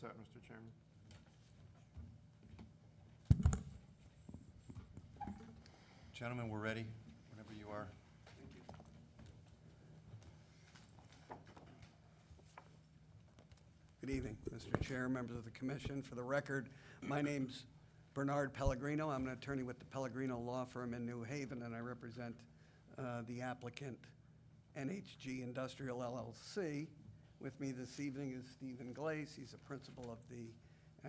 set, Mr. Chairman. Gentlemen, we're ready whenever you are. Thank you. Good evening, Mr. Chair, members of the commission. For the record, my name's Bernard Pellegrino. I'm an attorney with the Pellegrino Law Firm in New Haven, and I represent the applicant, NHG Industrial LLC. With me this evening is Stephen Glaze. He's a principal of the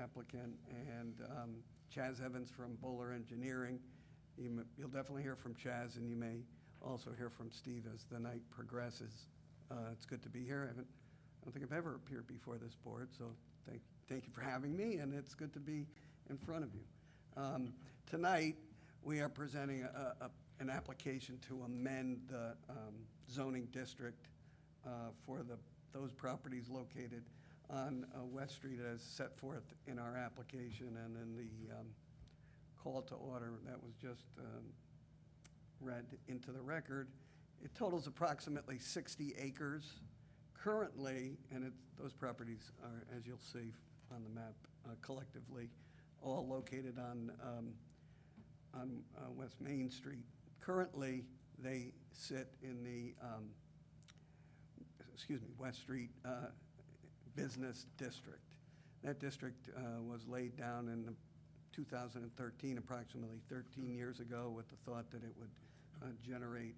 applicant, and Chaz Evans from Bowler Engineering. You'll definitely hear from Chaz, and you may also hear from Steve as the night progresses. It's good to be here. I don't think I've ever appeared before this board, so thank you for having me, and it's good to be in front of you. Tonight, we are presenting an application to amend the zoning district for those properties located on West Street as set forth in our application and in the call to order that was just read into the record. It totals approximately 60 acres. Currently, and those properties are, as you'll see on the map, collectively all located on West Main Street. Currently, they sit in the, West Street Business District. That district was laid down in 2013, approximately 13 years ago, with the thought that it would generate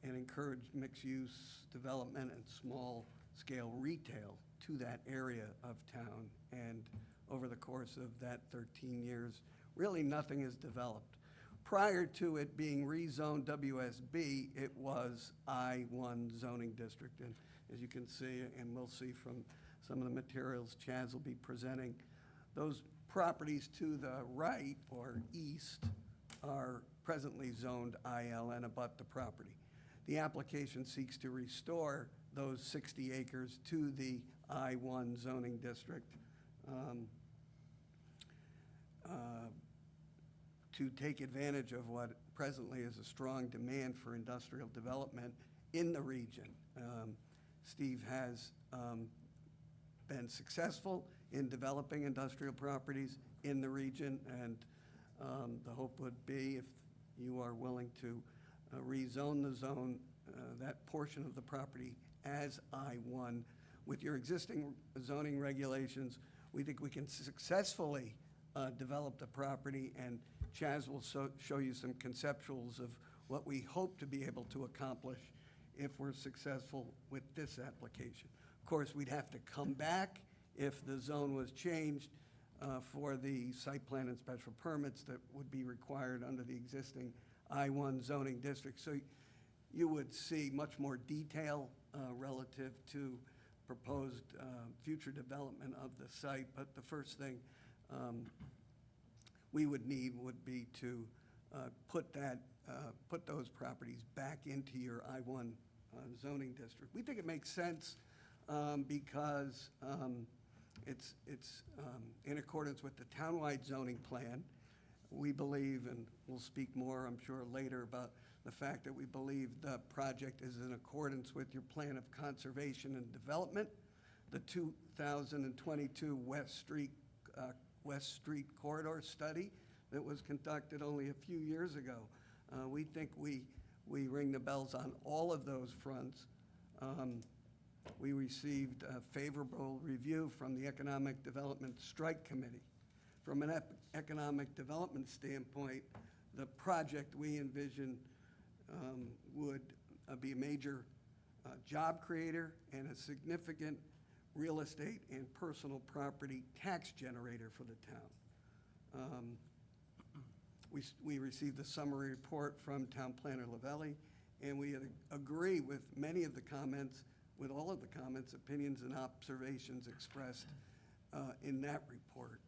and encourage mixed-use development and small-scale retail to that area of town. And over the course of that 13 years, really nothing is developed. Prior to it being rezoned WSB, it was I-1 zoning district. And as you can see, and we'll see from some of the materials Chaz will be presenting, those properties to the right or east are presently zoned IL and abut the property. The application seeks to restore those 60 acres to the I-1 zoning district to take advantage of what presently is a strong demand for industrial development in the region. Steve has been successful in developing industrial properties in the region, and the hope would be, if you are willing to rezone the zone, that portion of the property as I-1. With your existing zoning regulations, we think we can successfully develop the property, and Chaz will show you some conceptuals of what we hope to be able to accomplish if we're successful with this application. Of course, we'd have to come back if the zone was changed for the site plan and special permits that would be required under the existing I-1 zoning district. So you would see much more detail relative to proposed future development of the site. But the first thing we would need would be to put those properties back into your I-1 zoning district. We think it makes sense because it's in accordance with the townwide zoning plan. We believe, and we'll speak more, I'm sure, later about the fact that we believe the project is in accordance with your plan of conservation and development, the 2022 West Street Corridor Study that was conducted only a few years ago. We think we ring the bells on all of those fronts. We received a favorable review from the Economic Development Strike Committee. From an economic development standpoint, the project we envision would be a major job creator and a significant real estate and personal property tax generator for the town. We received a summary report from Town Planner Lavelli, and we agree with many of the comments, with all of the comments, opinions, and observations expressed in that report.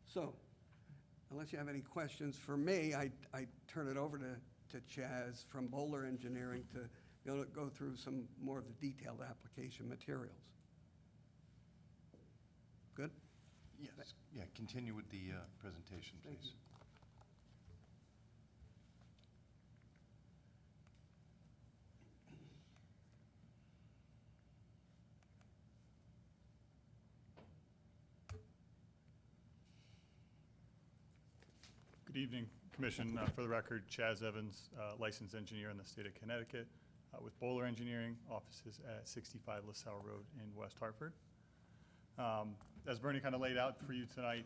So, unless you have any questions for me, I turn it over to Chaz from Bowler Engineering to go through some more of the detailed application materials. Good? Yes. Yeah, continue with the presentation, Thank please. you. Good evening, Commission. For the record, Chaz Evans, licensed engineer in the state of Connecticut with Bowler Engineering, offices at 65 LaSalle Road in West Hartford. As Bernie kind of laid out for you tonight,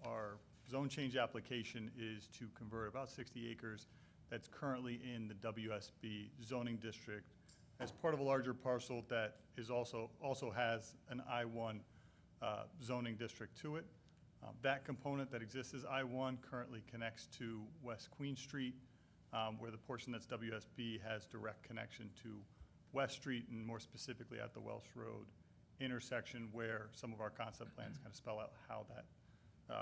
our zone change application is to convert about 60 acres that's currently in the WSB zoning district as part of a larger parcel that is also has an I-1 zoning district to it. That component that exists as I-1 currently connects to West Queen Street, where the portion that's WSB has direct connection to West Street, and more specifically at the Welsh Road intersection, where some of our concept plans kind of spell out how that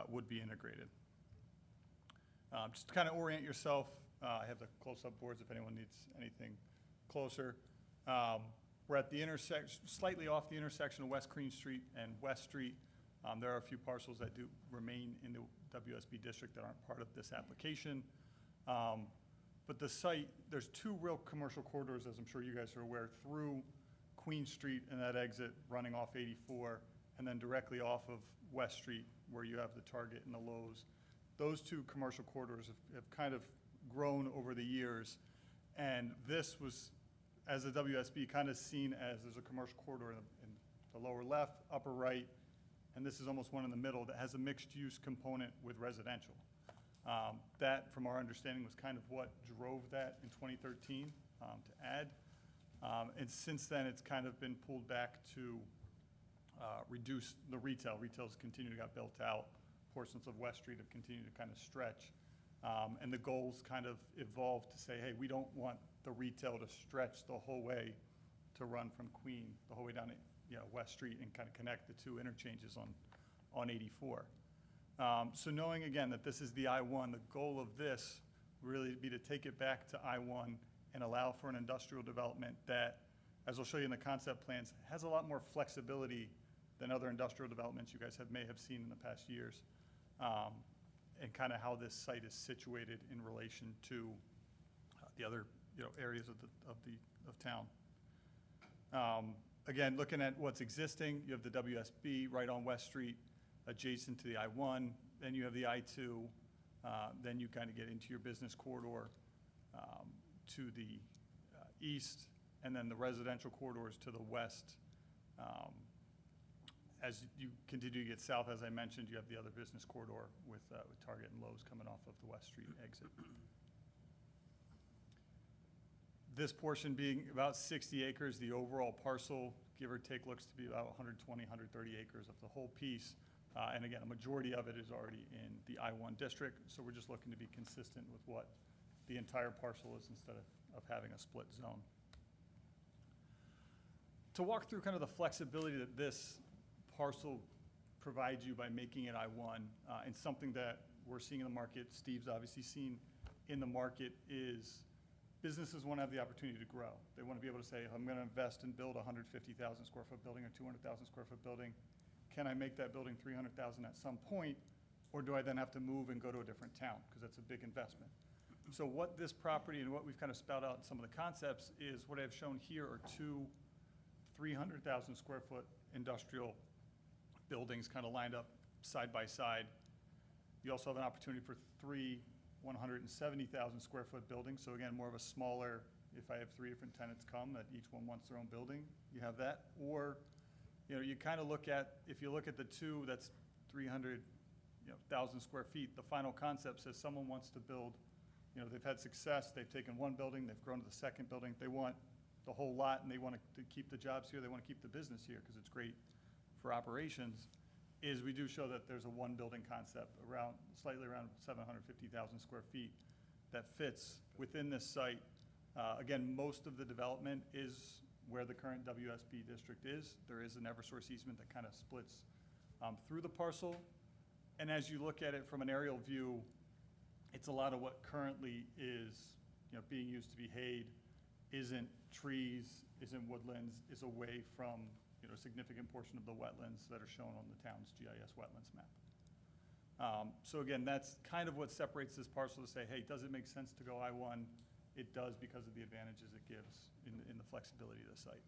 would be integrated. Just to kind of orient yourself, I have the close-up boards if anyone needs anything closer. We're at the intersection, slightly off the intersection of West Queen Street and West Street. There are a few parcels that do remain in the WSB district that aren't part of this application. But the site, there's two real commercial corridors, as I'm sure you guys are aware, through Queen Street and that exit running off 84, and then directly off of West Street where you have the Target and the Lowe's. Those two commercial corridors have kind of grown over the years, and this was, as a WSB, kind of seen as there's a commercial corridor in the lower left, upper right, and this is almost one in the middle that has a mixed-use component with residential. That, from our understanding, was kind of what drove that in 2013 to add. And since then, it's kind of been pulled back to reduce the retail. Retail's continued to get built out. Portions of West Street have continued to kind of stretch. And the goals kind of evolved to say, hey, we don't want the retail to stretch the whole way to run from Queen, the whole way down to West Street and kind of connect the two interchanges on 84. So knowing, again, that this is the I-1, the goal of this really would be to take it back to I-1 and allow for an industrial development that, as I'll show you in the concept plans, has a lot more flexibility than other industrial developments you guys may have seen in the past years, and kind of how this site is situated in relation to the other areas of town. Again, looking at what's existing, you have the WSB right on West Street, adjacent to the I-1. Then you have the I-2. Then you kind of get into your business corridor to the east, and then the residential corridors to the west. As you continue to get south, as I mentioned, you have the other business corridor with Target and Lowe's coming off of the West Street exit. This portion being about 60 acres, the overall parcel, give or take, looks to be about 120, 130 acres of the whole piece. And again, a majority of it is already in the I-1 district, so we're just looking to be consistent with what the entire parcel is instead of having a split zone. To walk through kind of the flexibility that this parcel provides you by making it I-1, and something that we're seeing in the market, Steve's obviously seen in the market, is businesses want to have the opportunity to grow. They want to be able to say, I'm going to invest and build a 150,000 square foot building or 200,000 square foot building. Can I make that building 300,000 at some point, or do I then have to move and go to a different town? Because that's a big investment. So what this property and what we've kind of spelled out in some of the concepts is what I've shown here are two 300,000 square foot industrial buildings kind of lined up side by side. You also have an opportunity for three 170,000 square foot buildings. So again, more of a smaller, if I have three different tenants come, that each one wants their own building, you have that. Or, you kind of look at, if you look at the two, that's 300,000 square feet. The final concept says someone wants to build, they've had success, they've taken one building, they've grown to the second building, they want the whole lot and they want to keep the jobs here, they want to keep the business here because it's great for operations, is we do show that there's a one building concept slightly around 750,000 square feet that fits within this site. Again, most of the development is where the current WSB district is. There is an Eversource easement that kind of splits through the parcel. And as you look at it from an aerial view, it's a lot of what currently is being used to be hayed, isn't trees, isn't woodlands, is away from a significant portion of the wetlands that are shown on the town's GIS wetlands map. So again, that's kind of what separates this parcel to say, hey, does it make sense to go I-1? It does because of the advantages it gives in the flexibility of the site.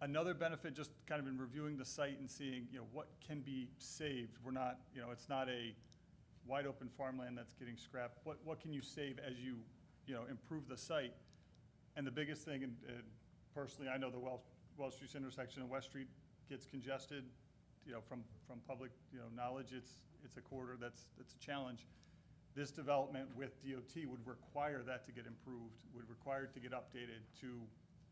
Another benefit, just kind of in reviewing the site and seeing what can be saved, we're not, it's not a wide open farmland that's getting scrapped. What can you save as you improve the site? And the biggest thing, and personally, I know the Wells Street intersection and West Street gets congested, from public, knowledge. It's a corridor that's a challenge. This development with DOT would require that to get improved, would require it to get updated to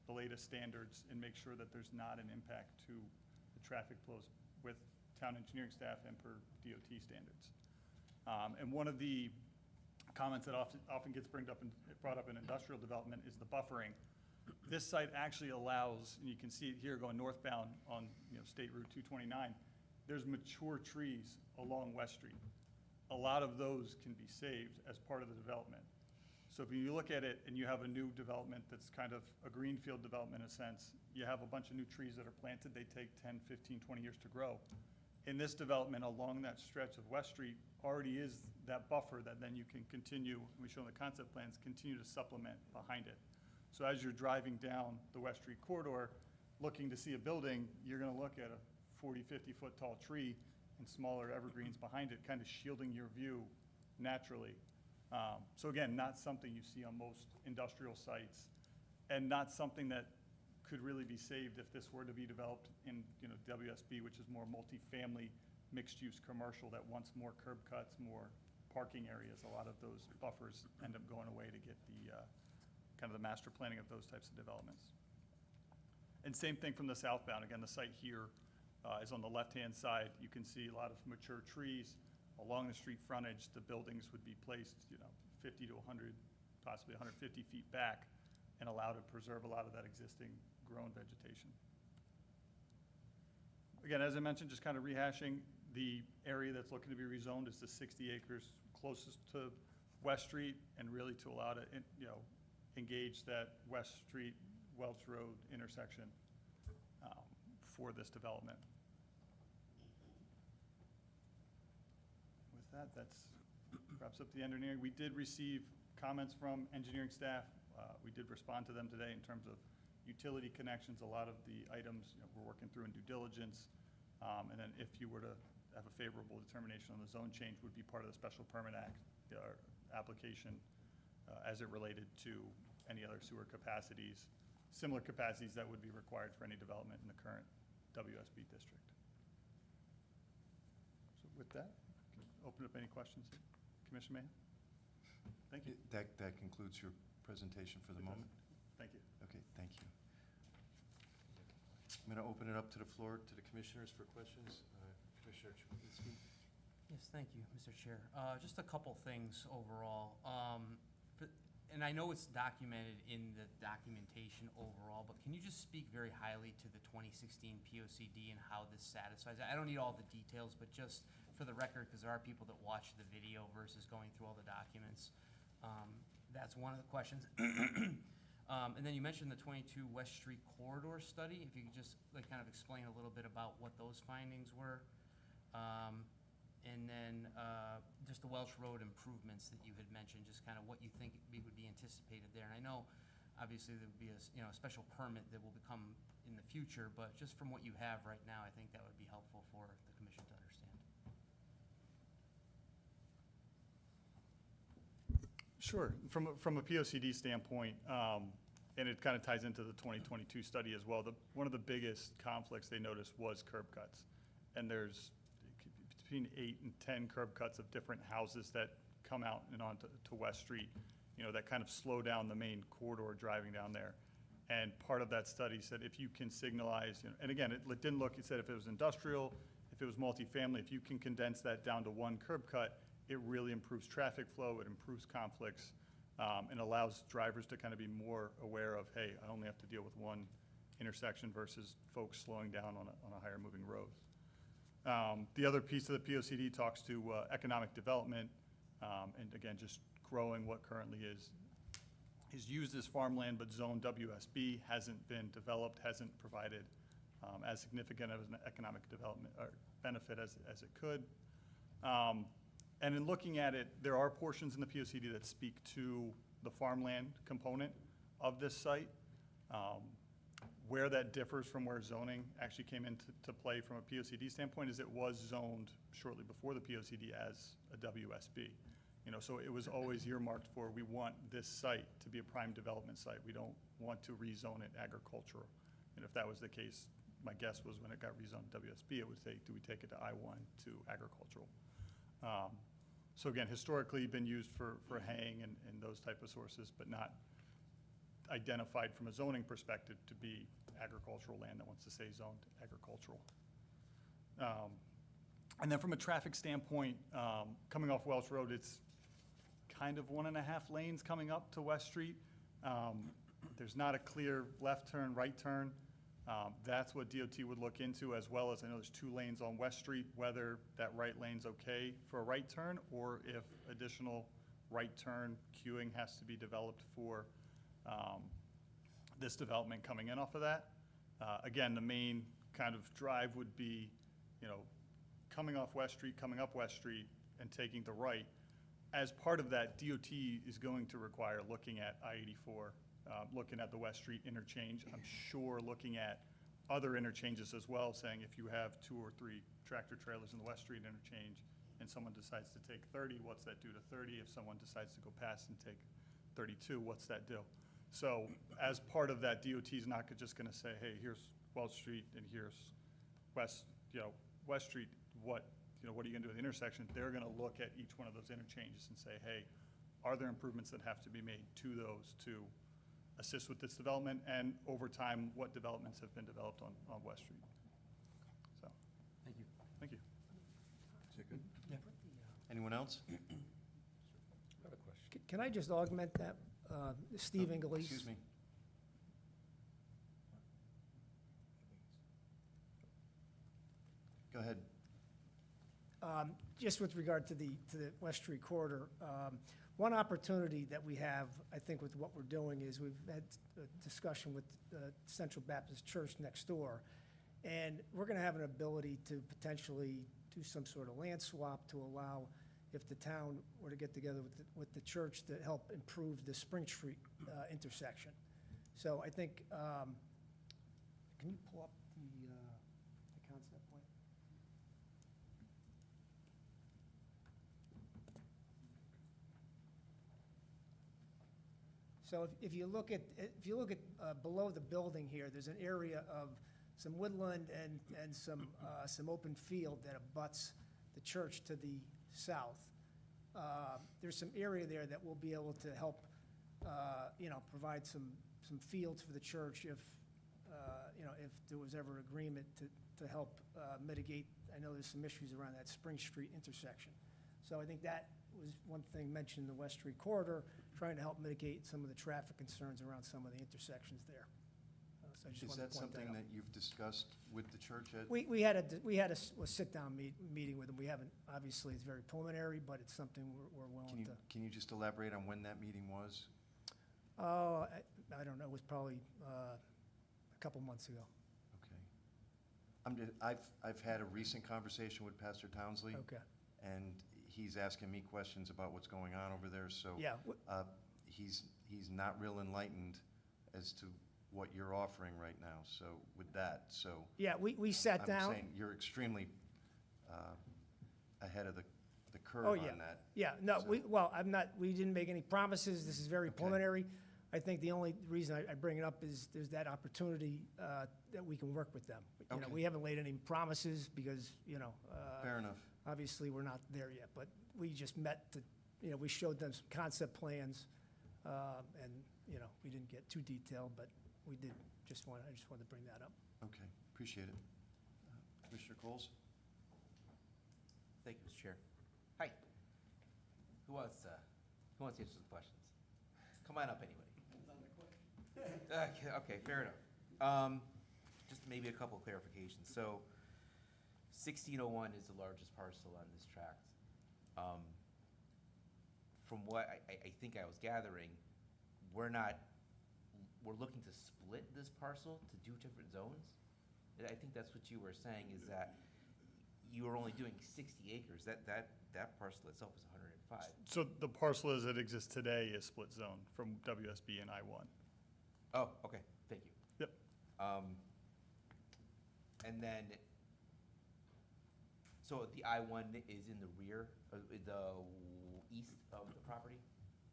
the latest standards and make sure that there's not an impact to the traffic flows with town engineering staff and per DOT standards. And one of the comments that often gets brought up in industrial development is the buffering. This site actually allows, and you can see it here going northbound on State Route 229, there's mature trees along West Street. A lot of those can be saved as part of the development. So if you look at it and you have a new development that's kind of a greenfield development in a sense, you have a bunch of new trees that are planted, they take 10, 15, 20 years to grow. In this development along that stretch of West Street already is that buffer that then you can continue, and we show in the concept plans, continue to supplement behind it. So as you're driving down the West Street corridor, looking to see a building, you're gonna look at a 40, 50-foot tall tree and smaller evergreens behind it, kind of shielding your view naturally. So again, not something you see on most industrial sites, and not something that could really be saved if this were to be developed in WSB, which is more multifamily, mixed-use commercial that wants more curb cuts, more parking areas. A lot of those buffers end up going away to get the kind of the master planning of those types of developments. And same thing from the southbound. Again, the site here is on the left-hand side. You can see a lot of mature trees along the street frontage. The buildings would be placed 50 to 100, possibly 150 feet back, and allow to preserve a lot of that existing grown vegetation. Again, as I mentioned, just kind of rehashing, the area that's looking to be rezoned is the 60 acres closest to West Street, and really to allow to engage that West Street, Welch Road intersection for this development. With that, that's wraps up the engineering. We did receive comments from engineering staff. We did respond to them today in terms of utility connections. A lot of the items we're working through in due diligence. And then if you were to have a favorable determination on the zone change, would be part of the Special Permit Act application as it related to any other sewer capacities, similar capacities that would be required for any development in the current WSB district. So with that, I can open up any questions. Commissioner Mahan? Thank you. That concludes your presentation for the moment? Thank you. Okay, thank you. I'm going to open it up to the floor to the commissioners for questions. Commissioner Chubinski. Yes, thank you, Mr. Chair. Just a couple things overall. And I know it's documented in the documentation overall, but can you just speak very highly to the 2016 POCD and how this satisfies? I don't need all the details, but just for the record, because there are people that watch the video versus going through all the documents. That's one of the questions. And then you mentioned the 22 West Street corridor study. If you could just kind of explain a little bit about what those findings were. And then just the Welch Road improvements that you had mentioned, just kind of what you think would be anticipated there. And I know, obviously, there would be a special permit that will become in the future, but just from what you have right now, I think that would be helpful for the commission to understand. Sure. From a POCD standpoint, and it kind of ties into the 2022 study as well, one of the biggest conflicts they noticed was curb cuts. And there's between 8 and 10 curb cuts of different houses that come out and onto West Street, that kind of slow down the main corridor driving down there. And part of that study said if you can signalize, and again, it didn't look, it said if it was industrial, if it was multifamily, if you can condense that down to one curb cut, it really improves traffic flow, it improves conflicts, and allows drivers to kind of be more aware of, hey, I only have to deal with one intersection versus folks slowing down on a higher moving road. The other piece of the POCD talks to economic development, and again, just growing what currently is used as farmland, but zone WSB hasn't been developed, hasn't provided as significant of an economic development or benefit as it could. And in looking at it, there are portions in the POCD that speak to the farmland component of this site. Where that differs from where zoning actually came into to play from a POCD standpoint is it was zoned shortly before the POCD as a WSB. You know, so it was always earmarked for, we want this site to be a prime development site. We don't want to rezone it agricultural. And if that was the case, my guess was when it got rezoned WSB, it would say, do we take it to I-1 to agricultural? So again, historically been used for haying and those type of sources, but not identified from a zoning perspective to be agricultural land that wants to stay zoned agricultural. And then from a traffic standpoint, coming off Welsh Road, it's kind of 1.5 lanes coming up to West Street. There's not a clear left turn, right turn. That's what DOT would look into, as well as I know there's 2 lanes on West Street, whether that right lane's okay for a right turn or if additional right turn queuing has to be developed for this development coming in off of that. Again, the main kind of drive would be, you know, coming off West Street, coming up West Street, and taking the right. As part of that, DOT is going to require looking at I-84, looking at the West Street interchange. I'm sure looking at other interchanges as well, saying if you have 2 or 3 tractor trailers in the West Street interchange and someone decides to take 30, what's that do to 30? If someone decides to go past and take 32, what's that do? So as part of that, DOT is not just going to say, hey, here's Wells Street and here's West Street. What are you going to do with the intersection? They're going to look at each one of those interchanges and say, hey, are there improvements that have to be made to those to assist with this development? And over time, what developments have been developed on West Street? So, Thank you. thank you. Is that good? Yeah. Anyone else? Can I just augment that? Steve Inglis. Excuse me. Go ahead. Just with regard to the West Street corridor, one opportunity that we have, I think, with what we're doing is we've had a discussion with Central Baptist Church next door, and we're going to have an ability to potentially do some sort of land swap to allow, if the town were to get together with the church, to help improve the Spring Street intersection. So I think, can you pull up the concept plan? So if you look at below the building here, there's an area of some woodland and some open field that abuts the church to the south. There's some area there that will be able to help, provide some fields for the church if there was ever agreement to help mitigate. I know there's some issues around that Spring Street intersection. So I think that was one thing mentioned in the West Street corridor, trying to help mitigate some of the traffic concerns around some of the intersections there. So I just Is wanted that to point something out. that you've discussed with the church at? We had a sit-down meeting with them. We haven't, obviously, it's very preliminary, but it's something we're willing to. Can you just elaborate on when that meeting was? Oh, I don't know, it was probably a couple months ago. Okay. I've had a recent conversation with Pastor Townsley. Okay, And he's asking me questions about what's going on over there, so. yeah, He's not real enlightened as to what you're offering right now, so with that, so. yeah, we sat I'm down. saying you're extremely ahead of the curve Oh, on yeah. that. Yeah, no, So- we didn't make any promises, this is very Okay. preliminary. I think the only reason I bring it up is there's that opportunity that we can work with them. You know, Okay. we haven't laid any promises because, Fair enough. obviously, we're not there yet, but we just met to, we showed them some concept plans, and, we didn't get too detailed, but we did, I just wanted to bring that up. Okay, appreciate it. Commissioner Coles? Thank you, Mr. Chair. Hi. Who wants to answer some questions? Come on up, anybody. Okay, fair enough. Just maybe a couple clarifications. So, 1601 is the largest parcel on this tract. From what I think I was gathering, we're looking to split this parcel to do different zones? I think that's what you were saying, is that you are only doing 60 acres. That parcel itself is 105. So the parcel as it exists today is split zone from WSB and I-1. Oh, okay, thank you. Yep. And then, so the I-1 is in the rear, the east of the property?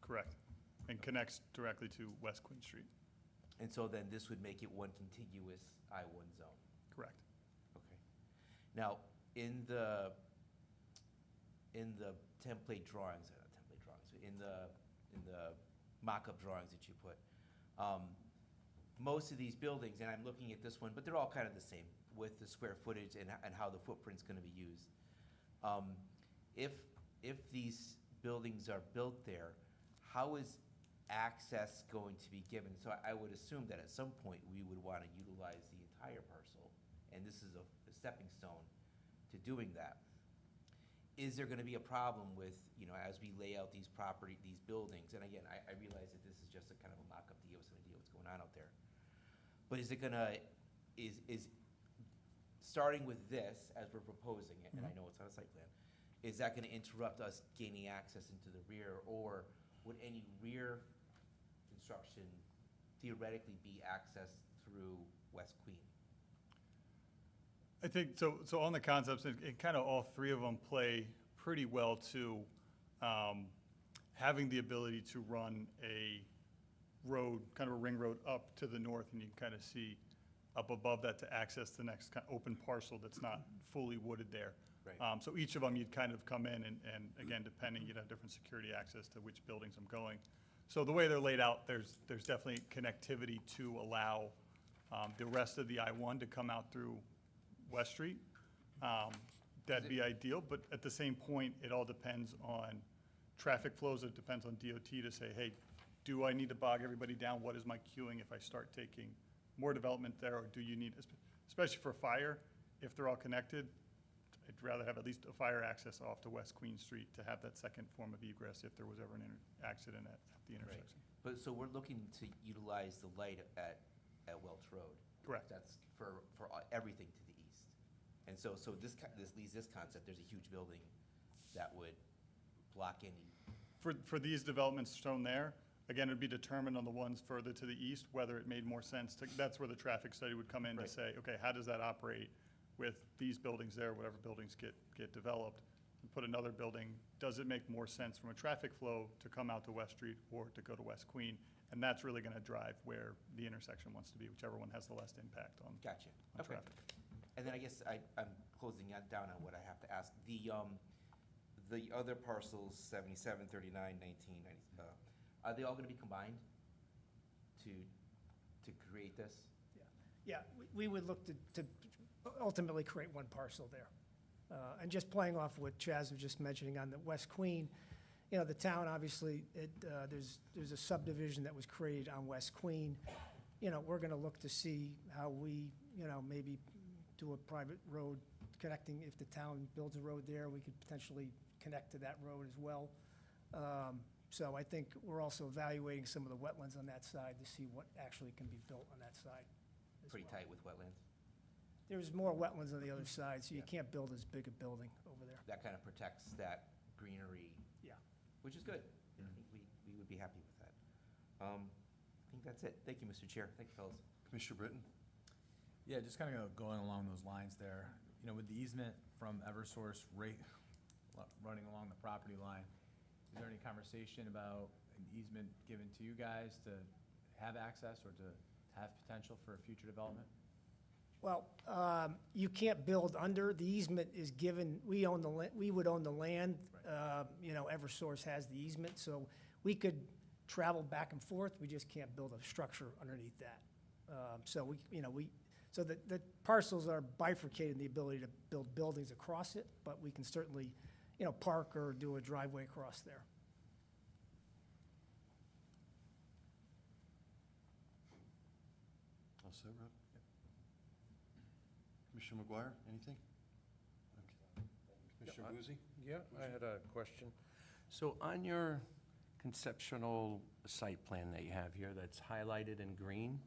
Correct. And connects directly to West Queen Street. And so then this would make it one contiguous I-1 zone? Correct. Okay. Now, in the template drawings, not template drawings, but in the mock-up drawings that you put, most of these buildings, and I'm looking at this one, but they're all kind of the same with the square footage and how the footprint's gonna be used. If these buildings are built there, how is access going to be given? So I would assume that at some point, we would wanna utilize the entire parcel, and this is a stepping stone to doing that. Is there gonna be a problem with, you know, as we lay out these buildings, and again, I realize that this is just a kind of a mock-up to give us an idea what's going on out there. But is it gonna, is, starting with this, as we're proposing it, and I know it's on a site plan, is that gonna interrupt us gaining access into the rear, or would any rear construction theoretically be accessed through West Queen? I think, so on the concepts, and kind of all three of them play pretty well to having the ability to run a road, kind of a ring road up to the north, and you can kind of see up above that to access the next kind of open parcel that's not fully wooded there. Right. So each of them, you'd kind of come in, and again, depending, you'd have different security access to which buildings I'm going. So the way they're laid out, there's definitely connectivity to allow the rest of the I-1 to come out through West Street. That'd be ideal, but at the same point, it all depends on traffic flows. It depends on DOT to say, hey, do I need to bog everybody down? What is my queuing if I start taking more development there, or do you need, especially for fire, if they're all connected, I'd rather have at least a fire access off to West Queen Street to have that second form of egress if there was ever an accident at the intersection. But, so we're looking to utilize the light at Welch Road? Correct. That's for everything to the east. And so this leaves this concept, there's a huge building that would block any. For these developments shown there, again, it'd be determined on the ones further to the east, whether it made more sense to, that's where the traffic study would come in to Right. say, okay, how does that operate with these buildings there, whatever buildings get developed? And put another building, does it make more sense from a traffic flow to come out to West Street or to go to West Queen? And that's really gonna drive where the intersection wants to be, whichever one has the least impact on Gotcha. on Okay. traffic. And then I guess I'm closing down on what I have to ask. The other parcels, 77, 39, 19, 90, are they all gonna be combined to create this? Yeah, we would look to ultimately create one parcel there. And just playing off what Chaz was just mentioning on the West Queen, you know, the town, obviously, there's a subdivision that was created on West Queen. You know, we're gonna look to see how we, you know, maybe do a private road connecting. If the town builds a road there, we could potentially connect to that road as well. So I think we're also evaluating some of the wetlands on that side to see what actually can be built on that side as Pretty well. tight with wetlands? There's more wetlands on the other side, so you Yeah. can't build as big a building over there. That kind of protects that greenery, Yeah. which is good. I think we would be happy with that. I think that's it. Thank you, Mr. Chair. Thank you, fellas. Commissioner Britton? Yeah, just kind of going along those lines there, you know, with the easement from Eversource running along the property line, is there any conversation about an easement given to you guys to have access or to have potential for future development? Well, you can't build under, the easement is given, we own we would own the land. You know, Eversource has the easement, so we could travel back and forth, we just can't build a structure underneath that. So so the parcels are bifurcated in the ability to build buildings across it, but we can certainly, you know, park or do a driveway across there. All set, Rob? Commissioner McGuire, anything? Okay. Commissioner Boozy? Yeah, I had a question. So on your conceptual site plan that you have here that's highlighted in green,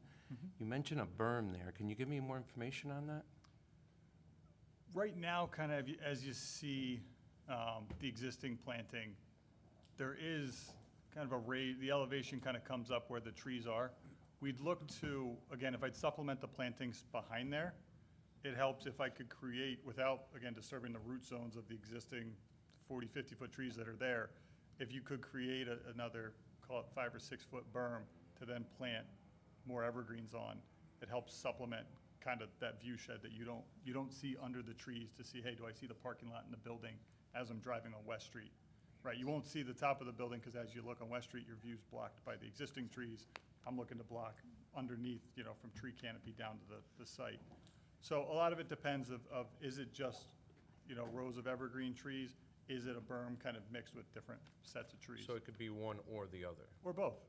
you mentioned a berm there. Can you give me more information on that? Right now, kind of as you see the existing planting, there is kind of a raise, the elevation kind of comes up where the trees are. We'd look to, again, if I'd supplement the plantings behind there, it helps if I could create, without, again, disturbing the root zones of the existing 40, 50-foot trees that are there, if you could create another, call it 5 or 6 foot berm to then plant more evergreens on, it helps supplement kind of that view shed that you don't see under the trees to see, hey, do I see the parking lot in the building as I'm driving on West Street? Right, you won't see the top of the building because as you look on West Street, your view's blocked by the existing trees. I'm looking to block underneath, from tree canopy down to the site. So a lot of it depends of is it just, rows of evergreen trees? Is it a berm kind of mixed with different sets of trees? So it could be one or the other, Or both.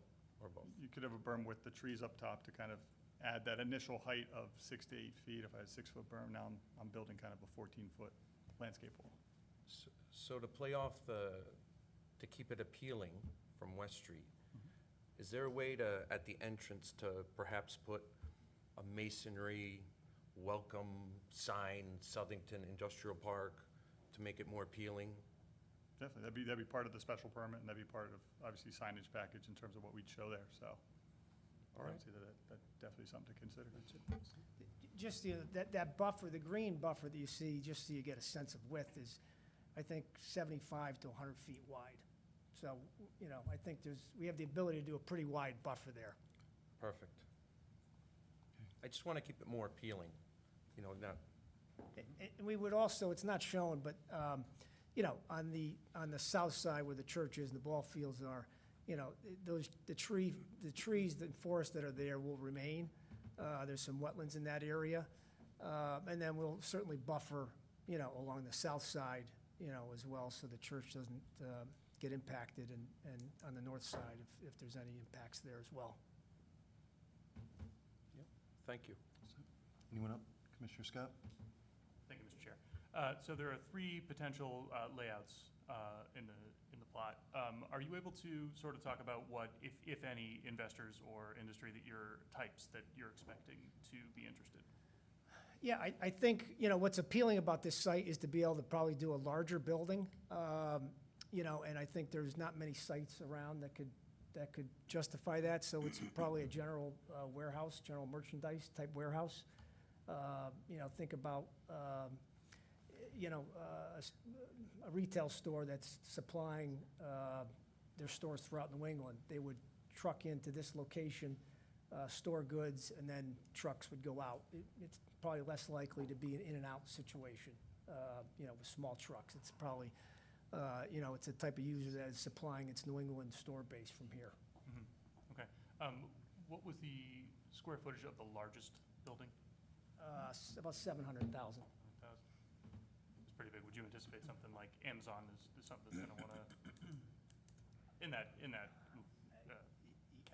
or both? You could have a berm with the trees up top to kind of add that initial height of 6 to 8 feet. If I had a 6-foot berm, now I'm building kind of a 14-foot landscape wall. So to play off to keep it appealing from West Street, is there a way to, at the entrance, to perhaps put a masonry welcome sign, Southington Industrial Park, to make it more appealing? Definitely, that'd be part of the special permit, and that'd be part of, obviously, signage package in terms of what we'd show there, so. All right. I would say that's definitely something to consider. Just that buffer, the green buffer that you see, just so you get a sense of width, is, I think, 75 to 100 feet wide. So, I think we have the ability to do a pretty wide buffer there. Perfect. I just want to keep it more appealing, not, And we would also, it's not shown, but, on the south side where the church is and the ball fields are, the trees, the forest that are there will remain. There's some wetlands in that area. And then we'll certainly buffer, along the south side, as well, so the church doesn't get impacted, and on the north side, if there's any impacts there as well. thank you. Anyone up? Commissioner Scott? Thank you, Mr. Chair. So there are 3 potential layouts in the plot. Are you able to sort of talk about what, if any, investors or industry types that you're expecting to be interested? Yeah, I think, what's appealing about this site is to be able to probably do a larger building. And I think there's not many sites around that could justify that, so it's probably a general warehouse, general merchandise type warehouse. Think about, a retail store that's supplying their stores throughout New England. They would truck into this location, store goods, and then trucks would go out. It's probably less likely to be an in-and-out situation, with small trucks. It's probably, it's a type of user that is supplying its New England store base from here. Okay. What was the square footage of the largest building? About 700,000. 1,000. It's pretty big. Would you anticipate something like Amazon is something that's going to want to, in that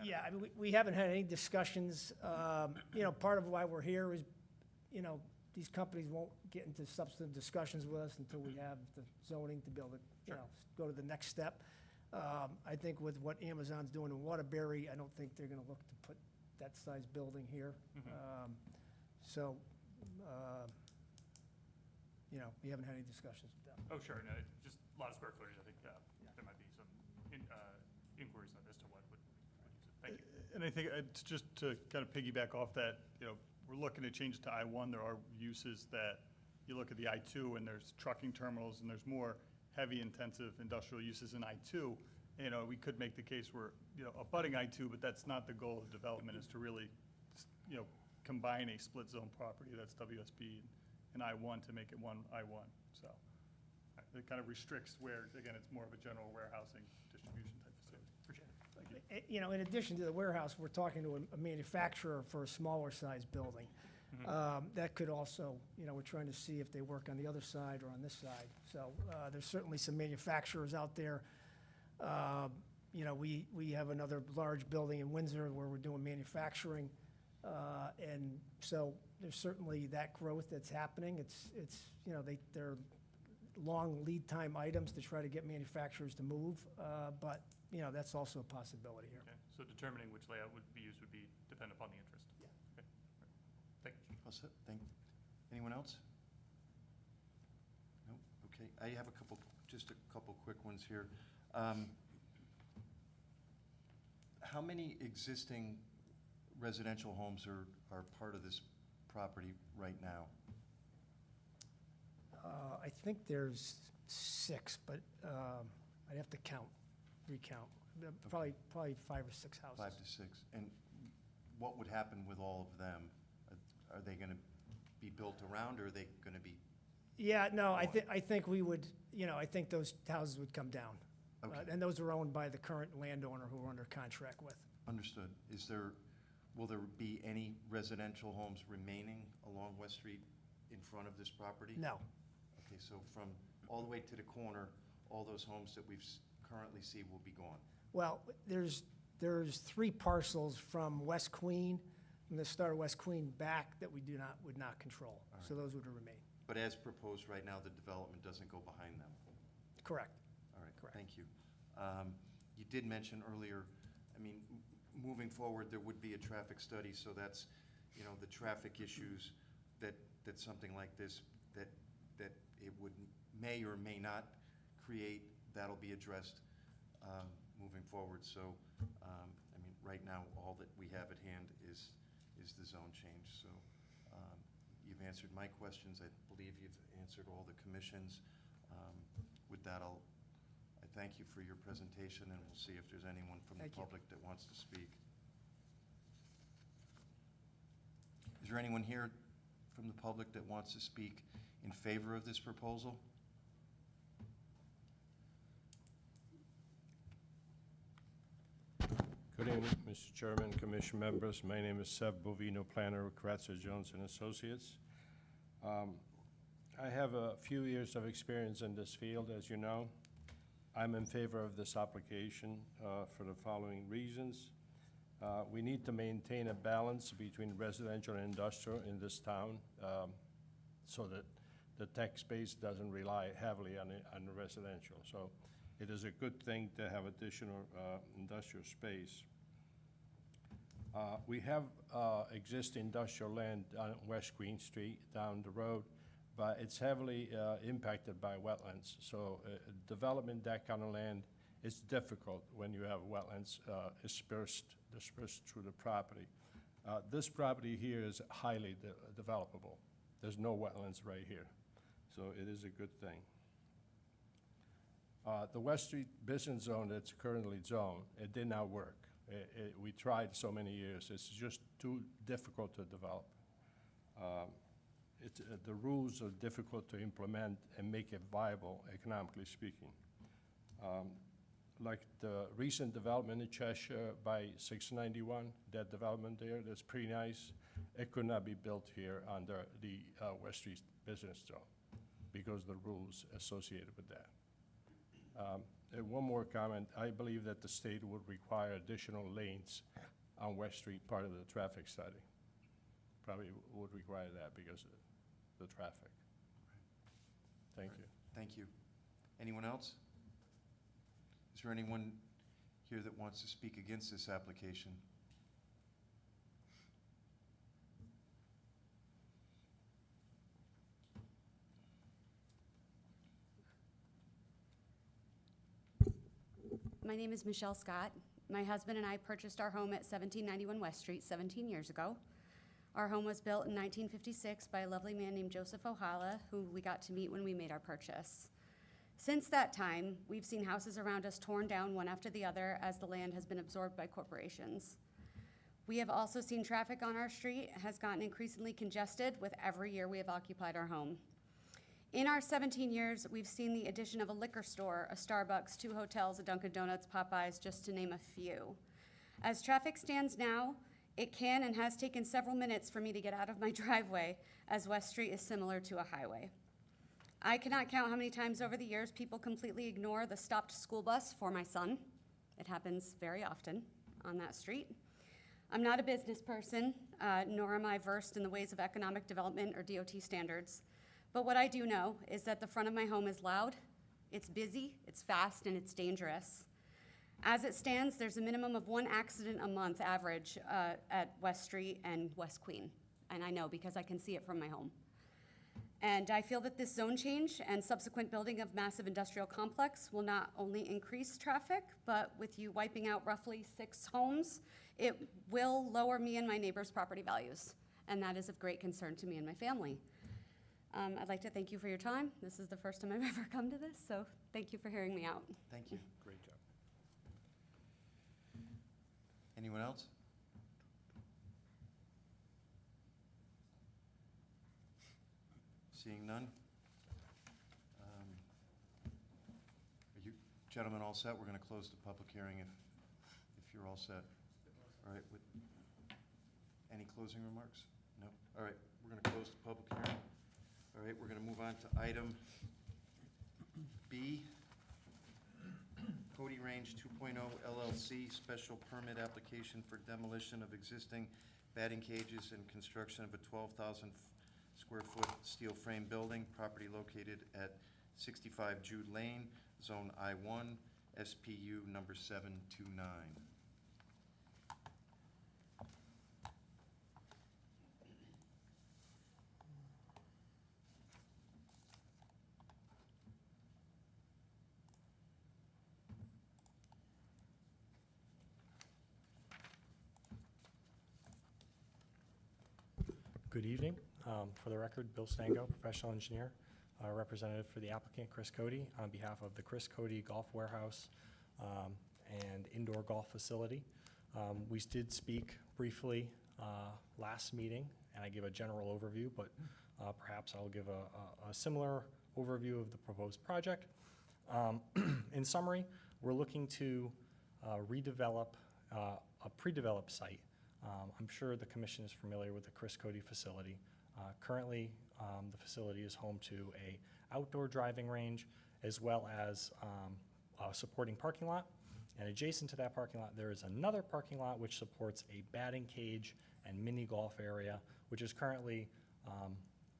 Yeah, I mean, we haven't had any discussions. Part of why we're here is, these companies won't get into substantive discussions with us until we have the zoning to be able to, go to the next step. I think with what Amazon's doing in Waterbury, I don't think they're gonna look to put that size building here. So, we haven't had any discussions with them. Oh, sure. No, it's just a lot of square footage. I think there might be some inquiries as to what would use it. Thank you. And I think it's just to kind of piggyback off that, we're looking to change it to I-1. There are uses that, you look at the I-2 and there's trucking terminals and there's more heavy intensive industrial uses in I-2. We could make the case where, abutting I-2, but that's not the goal of development, is to really, combine a split zone property that's WSB and I-1 to make it one I-1. So it kind of restricts where, again, it's more of a general warehousing distribution type facility. Appreciate it. Thank you. In addition to the warehouse, we're talking to a manufacturer for a smaller size building. That could also, we're trying to see if they work on the other side or on this side. So there's certainly some manufacturers out there. We have another large building in Windsor where we're doing manufacturing. And so there's certainly that growth that's happening. They're long lead time items to try to get manufacturers to move, but, that's also a possibility here. Okay. So determining which layout would be used would be dependent upon the interest. Yeah. Okay. Thank you. All set? Anyone else? No? Okay, I have just a couple quick ones here. How many existing residential homes are part of this property right now? I think there's 6, but I'd have to recount. Probably 5 or 6 houses. 5 to 6. And what would happen with all of them? Are they going to be built around, or are they going to be? Yeah, no, I think we would, I think those houses would come down. Okay. And those are owned by the current landowner who we're under contract with. Understood. Will there be any residential homes remaining along West Street in front of this property? No. Okay, so from all the way to the corner, all those homes that we currently see will be gone? Well, there's 3 parcels from West Queen, from the start of West Queen back, that we would not control. So those would remain. But as proposed right now, the development doesn't go behind them? Correct. All right, Correct. thank you. You did mention earlier, moving forward, there would be a traffic study, so that's, the traffic issues that something like this, that it may or may not create, that'll be addressed moving forward. So, right now, all that we have at hand is the zone change. So, you've answered my questions. I believe you've answered all the commissions. With that, I thank you for your presentation, and we'll see if there's anyone from the Thank you. public that wants to speak. Is there anyone here from the public that wants to speak in favor of this proposal? Good evening, Mr. Chairman, Commission members. My name is Seb Bovino, planner with Kratzer Jones and Associates. I have a few years of experience in this field, as you know. I'm in favor of this application for the following reasons. We need to maintain a balance between residential and industrial in this town so that the tax base doesn't rely heavily on the residential. So it is a good thing to have additional industrial space. We have existing industrial land on West Queen Street down the road, but it's heavily impacted by wetlands. So development that kind of land is difficult when you have wetlands dispersed through the property. This property here is highly developable. There's no wetlands right here, so it is a good thing. The West Street Business Zone that's currently zoned, it did not work. We tried so many years. It's just too difficult to develop. The rules are difficult to implement and make it viable, economically speaking. Like the recent development in Cheshire by 691, that development there, that's pretty nice. It could not be built here under the West Street Business Zone because of the rules associated with that. And one more comment. I believe that the state would require additional lanes on West Street, part of the traffic study. Probably would require that because of the traffic. Thank you. Thank you. Anyone else? Is there anyone here that wants to speak against this application? My name is Michelle Scott. My husband and I purchased our home at 1791 West Street 17 years ago. Our home was built in 1956 by a lovely man named Joseph Ohala, who we got to meet when we made our purchase. Since that time, we've seen houses around us torn down one after the other as the land has been absorbed by corporations. We have also seen traffic on our street has gotten increasingly congested with every year we have occupied our home. In our 17 years, we've seen the addition of a liquor store, a Starbucks, 2 hotels, a Dunkin' Donuts, Popeyes, just to name a few. As traffic stands now, it can and has taken several minutes for me to get out of my driveway, as West Street is similar to a highway. I cannot count how many times over the years people completely ignore the stopped school bus for my son. It happens very often on that street. I'm not a business person, nor am I versed in the ways of economic development or DOT standards. But what I do know is that the front of my home is loud, it's busy, it's fast, and it's dangerous. As it stands, there's a minimum of 1 accident a month average at West Street and West Queen. And I know because I can see it from my home. And I feel that this zone change and subsequent building of massive industrial complex will not only increase traffic, but with you wiping out roughly 6 homes, it will lower me and my neighbors' property values. And that is of great concern to me and my family. I'd like to thank you for your time. This is the first time I've ever come to this, so thank you for hearing me out. Thank you. Great job. Anyone else? Seeing none? Are you gentlemen all set? We're going to close the public hearing if you're all set. All right, with, any closing remarks? No? All right, we're going to close the public hearing. All right, we're going to move on to item B, Cody Range 2.0 LLC, special permit application for demolition of existing batting cages and construction of a 12,000 square foot steel frame building, property located at 65 Jude Lane, Zone I-1, SPU number 729. Good evening. For the record, Bill Stango, professional engineer, representative for the applicant, Chris Cody, on behalf of the Chris Cody Golf Warehouse and Indoor Golf Facility. We did speak briefly last meeting, and I gave a general overview, but perhaps I'll give a similar overview of the proposed project. In summary, we're looking to redevelop a pre-developed site. I'm sure the commission is familiar with the Chris Cody facility. Currently, the facility is home to a outdoor driving range as well as a supporting parking lot. And adjacent to that parking lot, there is another parking lot which supports a batting cage and mini golf area, which is currently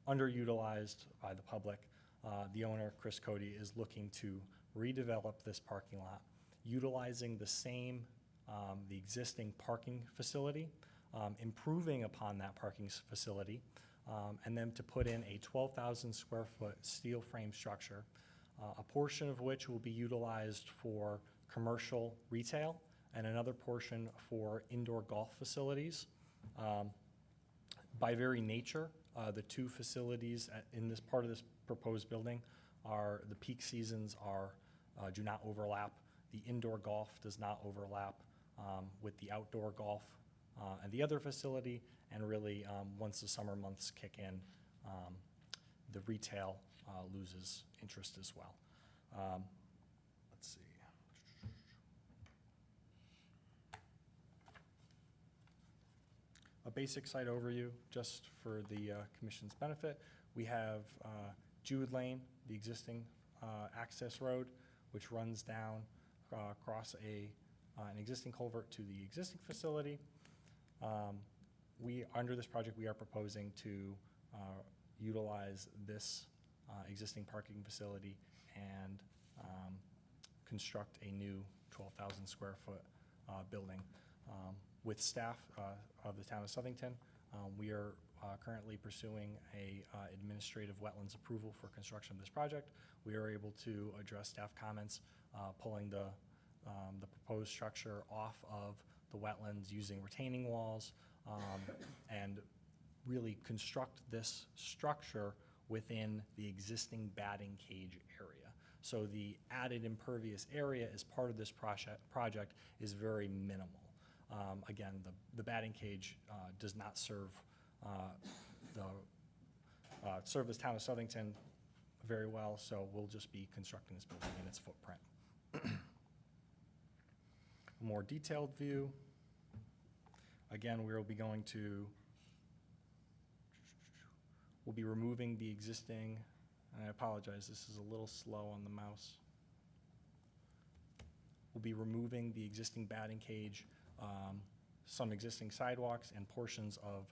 underutilized by the public. The owner, Chris Cody, is looking to redevelop this parking lot, utilizing the same the existing parking facility, improving upon that parking facility, and then to put in a 12,000 square foot steel frame structure, a portion of which will be utilized for commercial retail and another portion for indoor golf facilities. By very nature, the two facilities in this part of this proposed building are, the peak seasons do not overlap. The indoor golf does not overlap with the outdoor golf and the other facility, and really once the summer months kick in, the retail loses interest as well. Let's see. A basic site overview, just for the commission's benefit. We have Jude Lane, the existing access road, which runs down across an existing culvert to the existing facility. Under this project, we are proposing to utilize this existing parking facility and construct a new 12,000 square foot building. With staff of the town of Southington, we are currently pursuing a administrative wetlands approval for construction of this project. We are able to address staff comments, pulling the proposed structure off of the wetlands using retaining walls, and really construct this structure within the existing batting cage area. So the added impervious area as part of this project is very minimal. Again, the batting cage does not serve serve the town of Southington very well, so we'll just be constructing this building in its footprint. A more detailed view. Again, we'll be removing the existing, and I apologize, this is a little slow on the mouse. We'll be removing the existing batting cage, some existing sidewalks, and portions of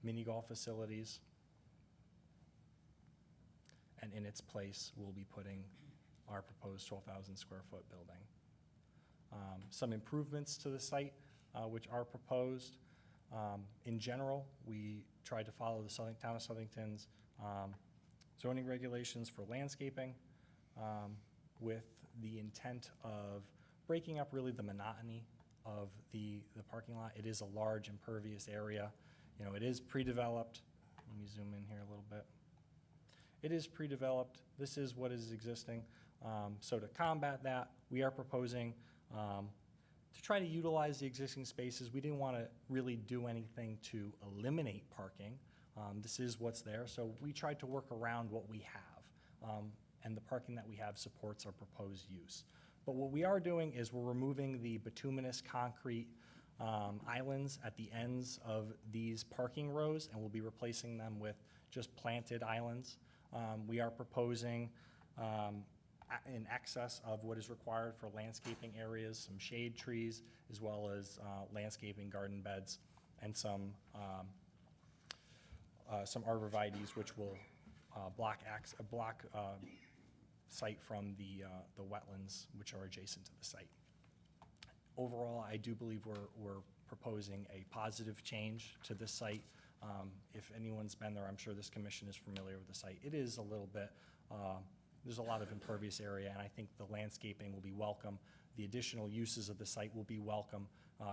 mini golf facilities. And in its place, we'll be putting our proposed 12,000 square foot building. Some improvements to the site, which are proposed. In general, we tried to follow the town of Southington's zoning regulations for landscaping, with the intent of breaking up really the monotony of the parking lot. It is a large impervious area. You know, it is pre-developed. Let me zoom in here a little bit. It is pre-developed. This is what is existing. So to combat that, we are proposing to try to utilize the existing spaces. We didn't want to really do anything to eliminate parking. This is what's there, so we tried to work around what we have. And the parking that we have supports our proposed use. But what we are doing is we're removing the bituminous concrete islands at the ends of these parking rows, and we'll be replacing them with just planted islands. We are proposing in excess of what is required for landscaping areas, some shade trees, as well as landscaping garden beds, and some arborvitaes, which will block site from the wetlands, which are adjacent to the site. Overall, I do believe we're proposing a positive change to this site. If anyone's been there, I'm sure this commission is familiar with the site. It is a little bit, there's a lot of impervious area, and I think the landscaping will be welcome. The additional uses of the site will be welcome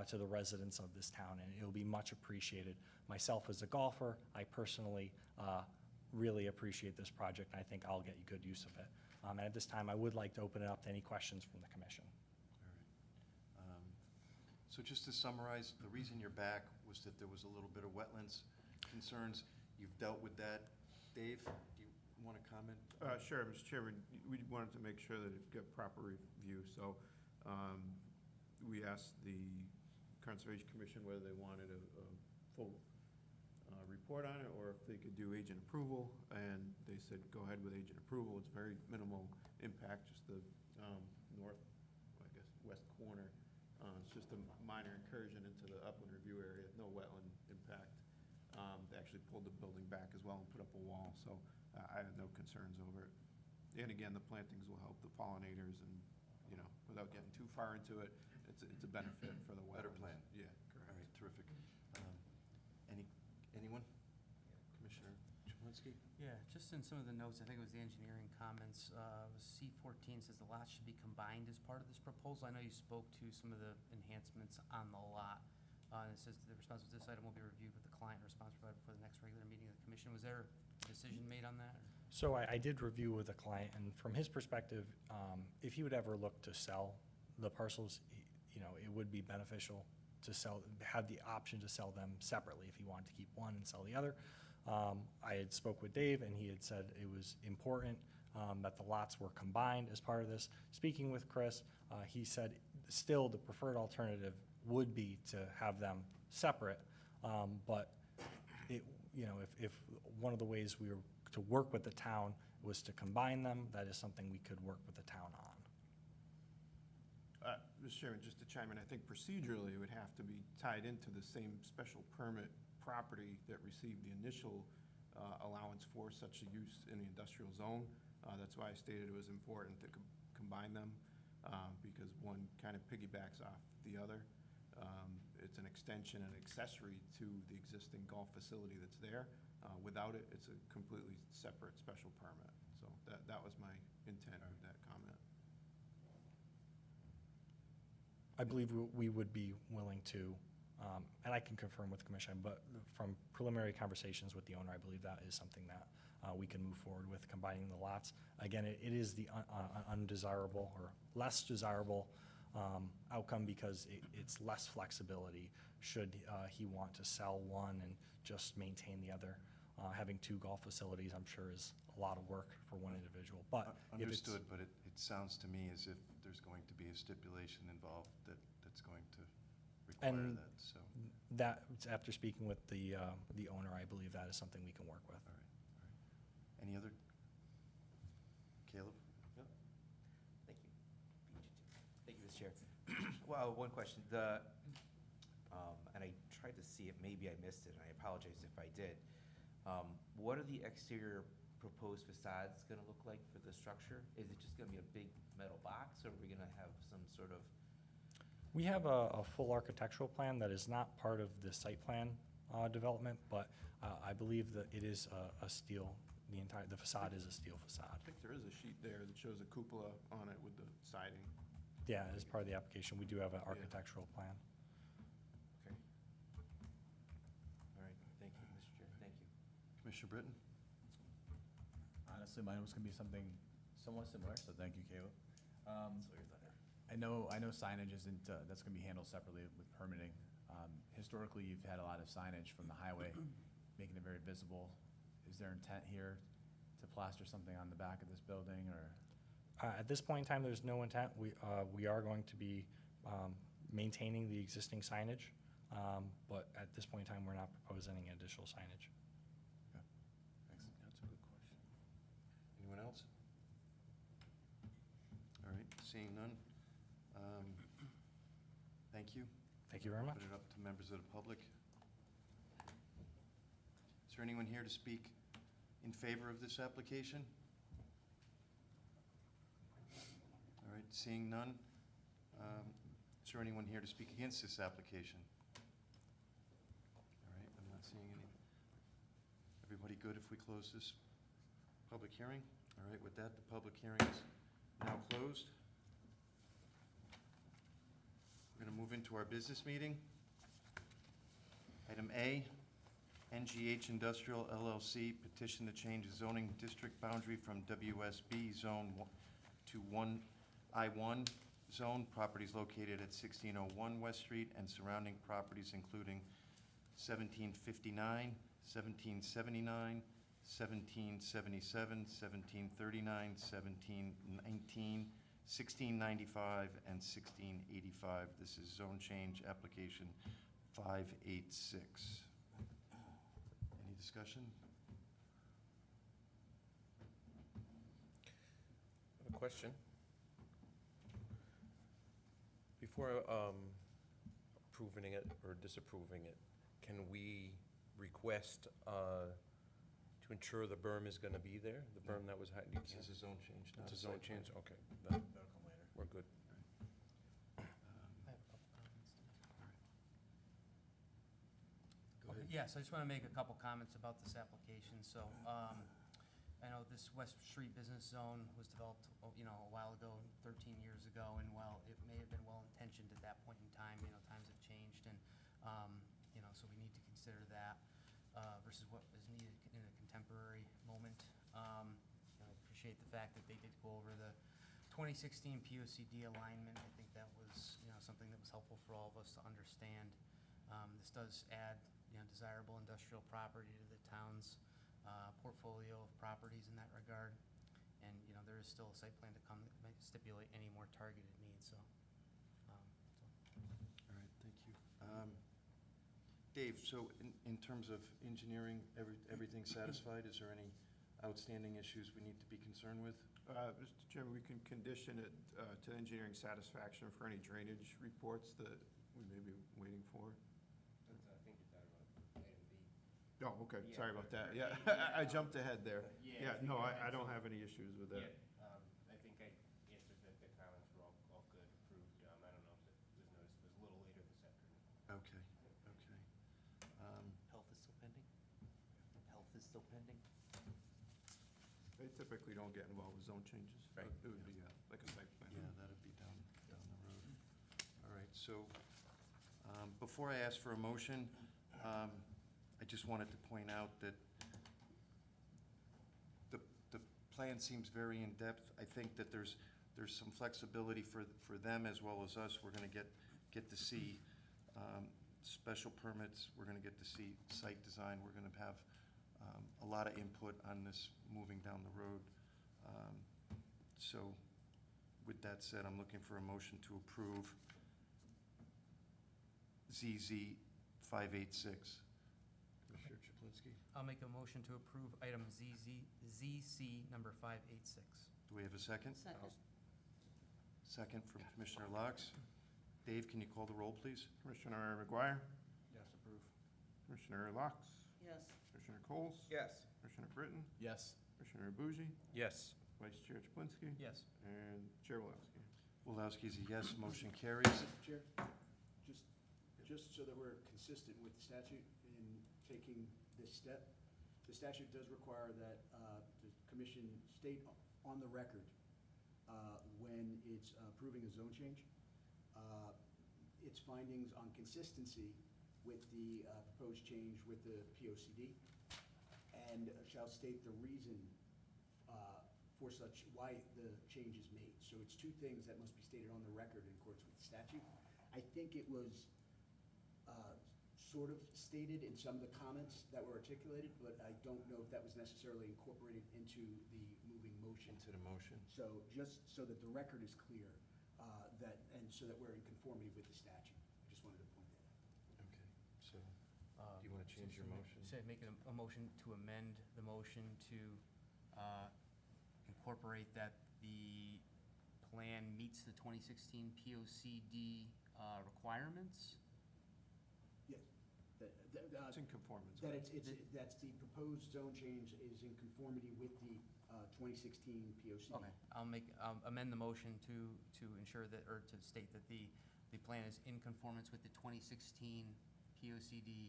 to the residents of this town, and it'll be much appreciated. Myself as a golfer, I personally really appreciate this project, and I think I'll get good use of it. And at this time, I would like to open it up to any questions from the commission. All right. So just to summarize, the reason you're back was that there was a little bit of wetlands concerns. You've dealt with that. Dave, do you want to comment? Sure, Mr. Chairman. We wanted to make sure that it got proper review, so we asked the Conservation Commission whether they wanted a full report on it or if they could do agent approval, and they said go ahead with agent approval. It's very minimal impact, just the north, I guess, west corner. It's just a minor incursion into the upland review area, no wetland impact. They actually pulled the building back as well and put up a wall, so I have no concerns over it. And again, the plantings will help the pollinators, and, you know, without getting too far into it, it's a benefit for the wetlands. Better plan. Yeah, correct. All right, terrific. Anyone? Commissioner Chemlinski? Yeah, just in some of the notes, I think it was the engineering comments, C14 says the lot should be combined as part of this proposal. I know you spoke to some of the enhancements on the lot. And it says the response to this item will be reviewed with the client response provided before the next regular meeting of the commission. Was there a decision made on that? Or? So I did review with the client, and from his perspective, if he would ever look to sell the parcels, you know, it would be beneficial to have the option to sell them separately if he wanted to keep one and sell the other. I had spoke with Dave, and he had said it was important that the lots were combined as part of this. Speaking with Chris, he said still the preferred alternative would be to have them separate, but it, you know, if one of the ways we were to work with the town was to combine them, that is something we could work with the town on. Mr. Chairman, just to chime in, I think procedurally it would have to be tied into the same special permit property that received the initial allowance for such a use in the industrial zone. That's why I stated it was important to combine them, because one kind of piggybacks off the other. It's an extension and accessory to the existing golf facility that's there. Without it, it's a completely separate special permit. So that was my intent with that comment. I believe we would be willing to, and I can confirm with the commission, but from preliminary conversations with the owner, I believe that is something that we can move forward with, combining the lots. Again, it is the undesirable or less desirable outcome because it's less flexibility should he want to sell one and just maintain the other. Having two golf facilities, I'm sure, is a lot of work for one individual. But Understood, but it sounds to me as if there's going to be a stipulation involved that's going to require And that, so. that, after speaking with the owner, I believe that is something we can work with. All right. Any other? Caleb? Thank you. Thank you, Mr. Chair. Well, one question. And I tried to see it, maybe I missed it, and I apologize if I did. What are the exterior proposed facades going to look like for the structure? Is it just going to be a big metal box, or are we going to have some sort of? We have a full architectural plan that is not part of the site plan development, but I believe that it is a steel the facade is a steel facade. I think there is a sheet there that shows a cupola on it with the siding. Yeah, as part of the application, we do have an architectural plan. Okay. All right, thank you, Mr. Chair, thank you. Commissioner Britton? Honestly, mine was gonna be something somewhat similar, so thank you, Caleb. I know signage isn't, that's gonna be handled separately with permitting. Historically, you've had a lot of signage from the highway, making it very visible. Is there intent here to plaster something on the back of this building, or? At this point in time, there's no intent. We are going to be maintaining the existing signage, but at this point in time, we're not proposing any additional signage. Thanks. That's a good question. Anyone else? All right, seeing none. Thank you. Thank you very much. Put it up to members of the public. Is there anyone here to speak in favor of this application? All right, seeing none. Is there anyone here to speak against this application? All right, I'm not seeing any. Everybody good if we close this public hearing? All right, with that, the public hearing is now closed. We're going to move into our business meeting. Item A, NGH Industrial LLC petition to change the zoning district boundary from WSB zone to 1I1 zone. Properties located at 1601 West Street and surrounding properties including 1759, 1779, 1777, 1739, 1719, 1695, and 1685. This is zone change application 586. Any discussion? I have a question. Before approving it or disapproving it, can we request to ensure the berm is going to be there? The berm that was, This is a zone change, not it's a zone site plan. change? Okay, then That'll come later. we're good. I have a couple comments. Go ahead. Yes, I just want to make a couple comments about this application. So, I know this West Street Business Zone was developed, a while ago, 13 years ago, and while it may have been well-intentioned at that point in time, times have changed, and, so we need to consider that, versus what is needed in a contemporary moment. I appreciate the fact that they did go over the 2016 POCD alignment. I think that was, something that was helpful for all of us to understand. This does add, desirable industrial property to the town's portfolio of properties in that regard. And, there is still a site plan to come that might stipulate any more targeted needs, so. All right, thank you. Dave, so in terms of engineering, everything satisfied? Is there any outstanding issues we need to be concerned with? Mr. Chairman, we can condition it to engineering satisfaction for any drainage reports that we may be waiting for. I think you're talking about item B. Oh, okay, Yeah, sorry about that. for Yeah, engineering. I jumped ahead there. Yeah, Yeah, no, I I think don't so. have any issues with that. I think I answered the comments were all good, approved. I don't know if it was noticed, it was a little later this afternoon. Okay, okay. Health is still pending? Health is still pending? They typically don't get involved with zone changes. Right. It would be like a site plan. Yeah, that'd be down the road. All right, so before I ask for a motion, I just wanted to point out that the plan seems very in-depth. I think that there's some flexibility for them as well as us. We're going to get to see special permits. We're going to get to see site design. We're going to have a lot of input on this moving down the road. So with that said, I'm looking for a motion to approve ZZ 586. Commissioner Chaplinsky, I'll make a motion to approve item ZC number 586. do we have a second? Second. Second from Commissioner Locks. Dave, can you call the roll, please? Commissioner McGuire, Yes, approve. Commissioner Locks, Yes. Commissioner Coles, Yes. Commissioner Britton, Yes. Commissioner Bougie, Yes. Vice Chair Chaplinsky, Yes. and Chair Walowski. Wolowski is a yes, motion carries. Mr. Chair, just so that we're consistent with the statute in taking this step, the statute does require that the commission state on the record when it's approving a zone change, its findings on consistency with the proposed change with the POCD, and shall state the reason for such, why the change is made. So it's two things that must be stated on the record in accordance with the statute. I think it was sort of stated in some of the comments that were articulated, but I don't know if that was necessarily incorporated into the moving motion. Into the motion. So just so that the record is clear, and so that we're in conformity with the statute. I just wanted to point that out. Okay, so, do you want to change your motion? Say, make a motion to amend the motion to incorporate that the plan meets the 2016 POCD requirements? Yes. It's in conformance. That that's the proposed zone change is in conformity with the 2016 POCD. Okay, I'll amend the motion to ensure that, or to state that the plan is in conformance with the 2016 POCD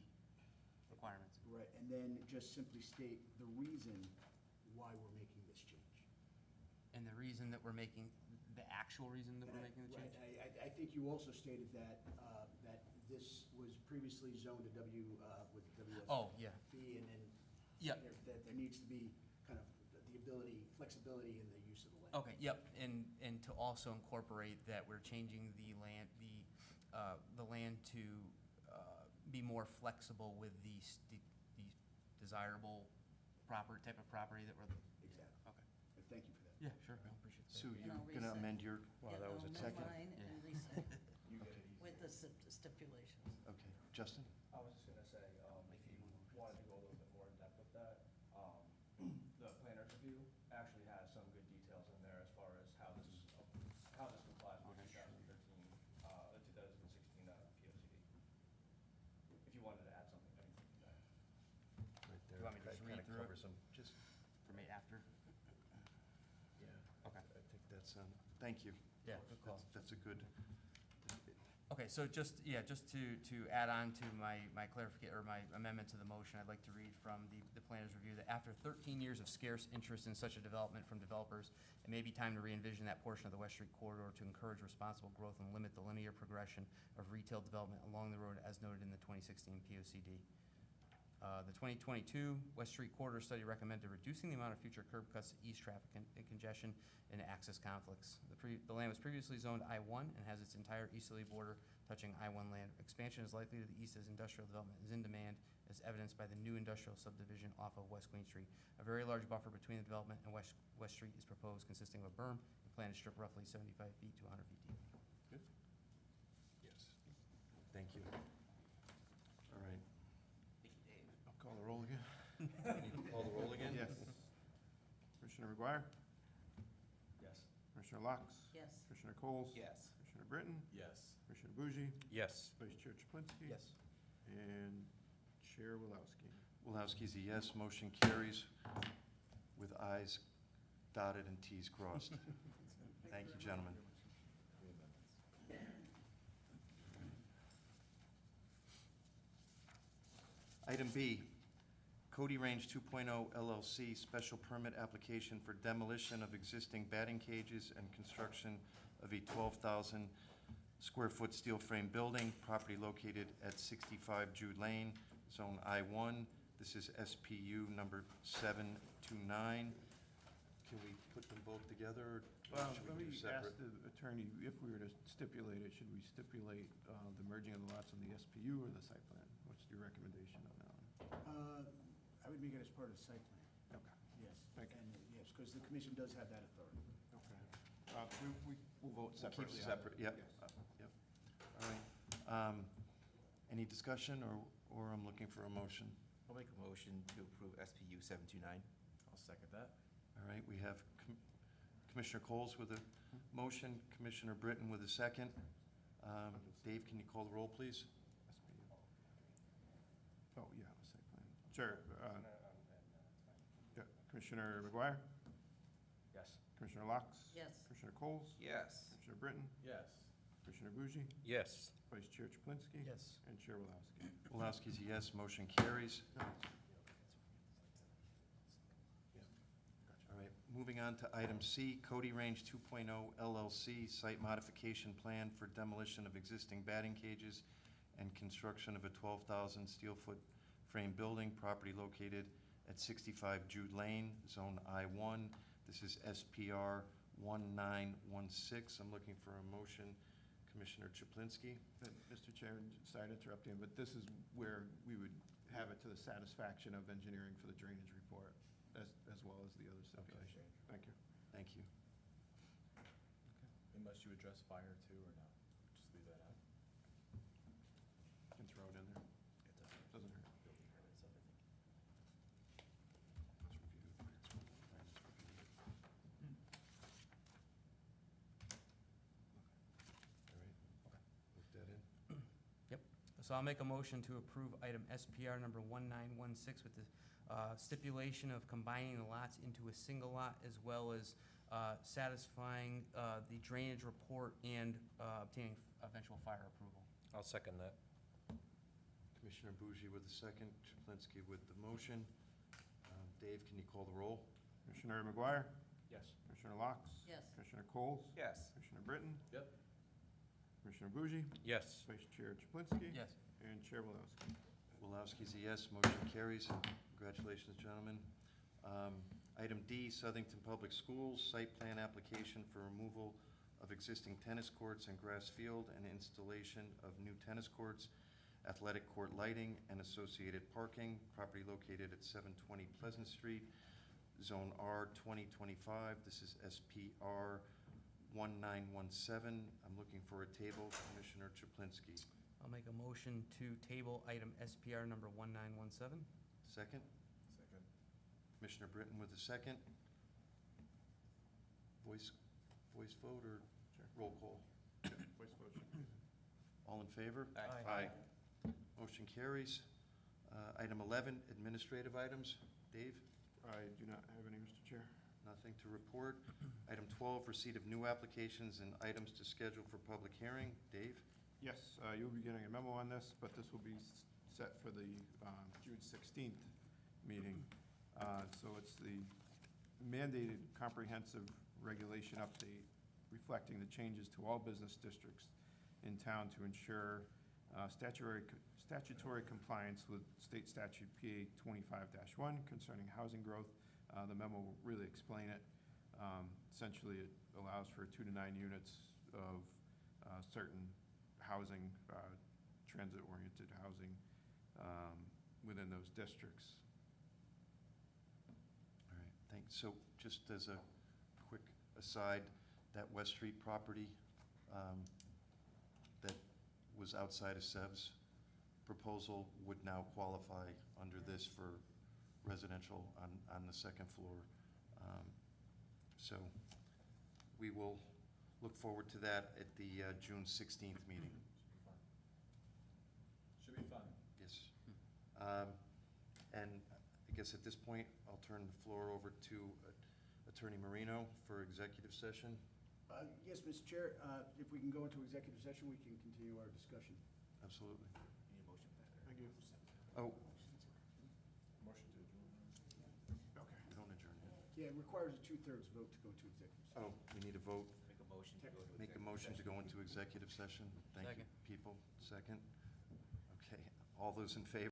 requirements. Right, and then just simply state the reason why we're making this change. And the reason that we're making, the actual reason that we're making the change? Right, I think you also stated that, that this was previously zoned to with WSP. Oh, yeah. And then Yep. that there needs to be kind of the ability, flexibility in the use of the land. Okay, yep, and to also incorporate that we're changing the land, the land to be more flexible with the desirable type of property that we're. Exactly. Okay. Thank you for that. Yeah, sure, I appreciate that. Sue, And you're I'll going to resend. amend your, Wow, that was a second. Mine Yeah. and resend You get it. with the stipulations. Okay, Justin? I was just gonna say, if you wanted to go a little bit more in depth with that, the planner's review actually has some good details in there as far as how this complies with 2013, the 2016 POCD. If you wanted to add something, anything to that. Right Do you want me to just read through it? Just, For me after? yeah. Okay. I think that's, thank you. Yeah, good call. That's a good, Okay, so just to add on to my clarification, or my amendment to the motion, I'd like to read from the planner's review that after 13 years of scarce interest in such a development from developers, it may be time to re-envision that portion of the West Street corridor to encourage responsible growth and limit the linear progression of retail development along the road as noted in the 2016 POCD. The 2022 West Street Corridor Study recommended reducing the amount of future curb cuts to ease traffic and congestion and access conflicts. The land was previously zoned I-1 and has its entire easterly border touching I-1 land. Expansion is likely to the east as industrial development is in demand, as evidenced by the new industrial subdivision off of West Queen Street. A very large buffer between the development and West Street is proposed, consisting of a berm and plan to strip roughly 75 feet to 100 feet deep. good? Yes. Thank you. All right. Thank you, Dave. I'll call the roll again. Need to call the roll again? Yes. Commissioner McGuire? Yes. Commissioner Locke? Yes. Commissioner Coles? Yes. Commissioner Britton? Yes. Commissioner Bougie? Yes. Vice Chair Chaplinsky? Yes. And Chair Wilowski. Wilowski's a yes. Motion carries with i's dotted and t's crossed. Thank you, gentlemen. Item B, Cody Range 2.0 LLC special permit application for demolition of existing batting cages and construction of a 12,000 square foot steel frame building, property located at 65 Jude Lane, Zone I-1. This is SPU number 729. Can we put them both together, or Well, should let we me do ask separate? the attorney, if we were to stipulate it, should we stipulate the merging of the lots on the SPU or the site plan? What's your recommendation on that one? I would make it as part of the site plan, Okay. yes. Thank you. And, yes, because the commission does have that authority. Okay. We'll vote We'll keep separately. it separate, yep. Yes. Yep. All right. Any discussion, or I'm looking for a motion? I'll make a motion to approve SPU 729. I'll second that. All right, we have Commissioner Coles with a motion, Commissioner Britton with a second. Dave, can you call the roll, please? SPU. Oh, yeah, site plan. Sure. Yeah, Commissioner McGuire? Yes. Commissioner Locke? Yes. Commissioner Coles? Yes. Commissioner Britton? Yes. Commissioner Bougie? Yes. Vice Chair Chaplinsky? Yes. And Chair Wilowski. Wilowski's a yes, motion carries. on to item C, Cody Range 2.0 LLC, site modification plan for demolition of existing batting cages and construction of a 12,000 steel foot frame building, property located at 65 Jude Lane, Zone I-1. This is SPR 1916. I'm looking for a motion. Commissioner Chaplinsky. Mr. Chair, sorry to interrupt you, but this is where we would have it to the satisfaction of engineering for the drainage report, as well as the other stipulation. Thank you. Thank you. Unless you address fire too, or no? Just leave that out? Can throw it in there. Doesn't hurt. Look that in. Yep. So I'll make a motion to approve item SPR number 1916 with the stipulation of combining the lots into a single lot, as well as satisfying the drainage report and obtaining eventual fire approval. I'll second that. Commissioner Bougie with the second, Chaplinsky with the motion. Dave, can you call the roll? Commissioner McGuire? Yes. Commissioner Locke? Yes. Commissioner Coles? Yes. Commissioner Britton? Yep. Commissioner Bougie? Yes. Vice Chair Chaplinsky? Yes. And Chair Walowski. Walowski's a yes, motion carries. Congratulations, gentlemen. Item D, Southington Public Schools, site plan application for removal of existing tennis courts and grass field and installation of new tennis courts, athletic court lighting, and associated parking, property located at 720 Pleasant Street, Zone R 2025. This is SPR 1917. I'm looking for a table. Commissioner Chaplinsky. I'll make a motion to table item SPR number 1917. Second? Second. Commissioner Britton with the second. Voice vote or roll call? Voice vote. All in favor? Aye. Motion carries. Item 11, administrative items. Dave? I do not have any, Mr. Chair. Nothing to report. Item 12, receipt of new applications and items to schedule for public hearing. Dave? Yes, you'll be getting a memo on this, but this will be set for the June 16th meeting. So it's the mandated comprehensive regulation update reflecting the changes to all business districts in town to ensure statutory compliance with State Statute PA 25-1 concerning housing growth. The memo will really explain it. Essentially, it allows for 2 to 9 units of certain housing, transit-oriented housing within those districts. All right, thanks. So just as a quick aside, that West Street property that was outside of SEV's proposal would now qualify under this for residential on the second floor. So we will look forward to that at the June 16th meeting. Should be fun. Yes. And I guess at this point, I'll turn the floor over to Attorney Marino for executive session. Yes, Mr. Chair, if we can go into executive session, we can continue our discussion. Absolutely. Need a motion for that, or? Thank you. Oh, Motion to adjourn. Okay. we don't adjourn yet. Yeah, it requires a 2/3 vote to go into executive session. Oh, we need a vote. Make a motion to go to Make a motion to go into executive session. Thank you, Second. people. Second. Okay. All those in favor?